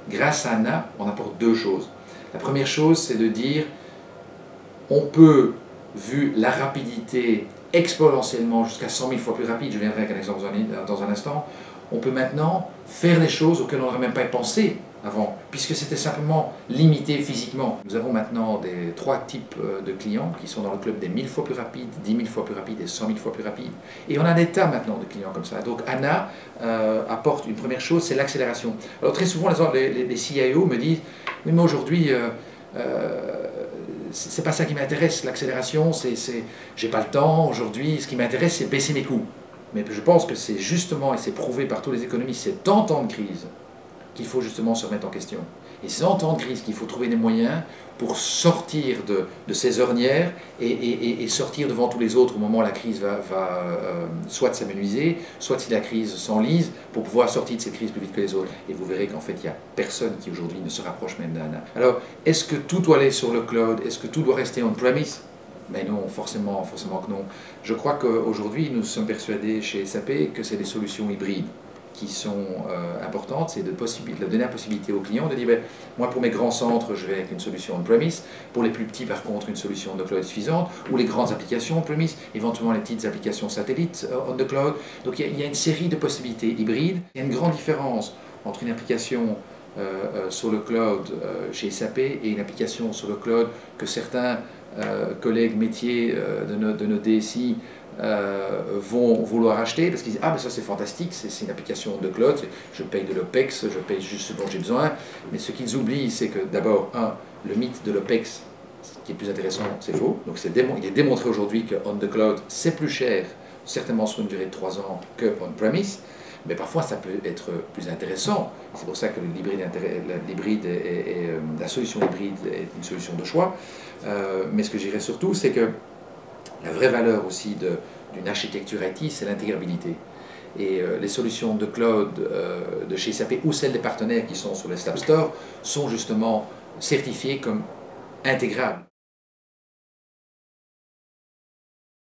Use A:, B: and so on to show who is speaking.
A: grâce à ANA, on apporte deux choses. La première chose, c'est de dire, on peut, vu la rapidité exponentiellement jusqu'à 100 000 fois plus rapide, je viendrai avec un exemple dans un instant, on peut maintenant faire des choses auxquelles on n'aurait même pas pensé avant, puisque c'était simplement limité physiquement. Nous avons maintenant trois types de clients qui sont dans le club des 1000 fois plus rapides, 10 000 fois plus rapides et 100 000 fois plus rapides. Et on a un état maintenant de clients comme ça. Donc ANA apporte une première chose, c'est l'accélération. Alors très souvent, les CIO me disent, oui, mais aujourd'hui, c'est pas ça qui m'intéresse, l'accélération, j'ai pas le temps aujourd'hui, ce qui m'intéresse, c'est baisser mes coûts. Mais je pense que c'est justement, et c'est prouvé par tous les économistes, c'est en temps de crise qu'il faut justement se remettre en question. Et c'est en temps de crise qu'il faut trouver des moyens pour sortir de ces ornières et sortir devant tous les autres au moment où la crise va soit s'amenuiser, soit si la crise s'enlise, pour pouvoir sortir de cette crise plus vite que les autres. Et vous verrez qu'en fait, il n'y a personne qui aujourd'hui ne se rapproche même d'ANA. Alors, est-ce que tout doit aller sur le cloud? Est-ce que tout doit rester on-premise? Mais non, forcément que non. Je crois qu'aujourd'hui, nous sommes persuadés chez SAP que c'est des solutions hybrides qui sont importantes, c'est de donner la possibilité aux clients de dire, ben, moi pour mes grands centres, je vais avec une solution on-premise, pour les plus petits par contre, une solution de cloud suffisante, ou les grandes applications on-premise, éventuellement les petites applications satellites on the cloud. Donc il y a une série de possibilités hybrides. Il y a une grande différence entre une application sur le cloud chez SAP et une application sur le cloud que certains collègues métiers de nos DSI vont vouloir acheter parce qu'ils disent, ah mais ça c'est fantastique, c'est une application de cloud, je paye de l'OPEX, je paye juste ce dont j'ai besoin. Mais ce qu'ils oublient, c'est que d'abord, le mythe de l'OPEX, ce qui est plus intéressant, c'est faux. Donc il est démontré aujourd'hui que on the cloud c'est plus cher, certainement sur une durée de 3 ans, que on-premise. Mais parfois ça peut être plus intéressant. C'est pour ça que la solution hybride est une solution de choix. Mais ce que je dirais surtout, c'est que la vraie valeur aussi d'une architecture IT, c'est l'intégrabilité. Et les solutions de cloud de chez SAP ou celles des partenaires qui sont sur les SAP Store sont justement certifiées comme intégrables.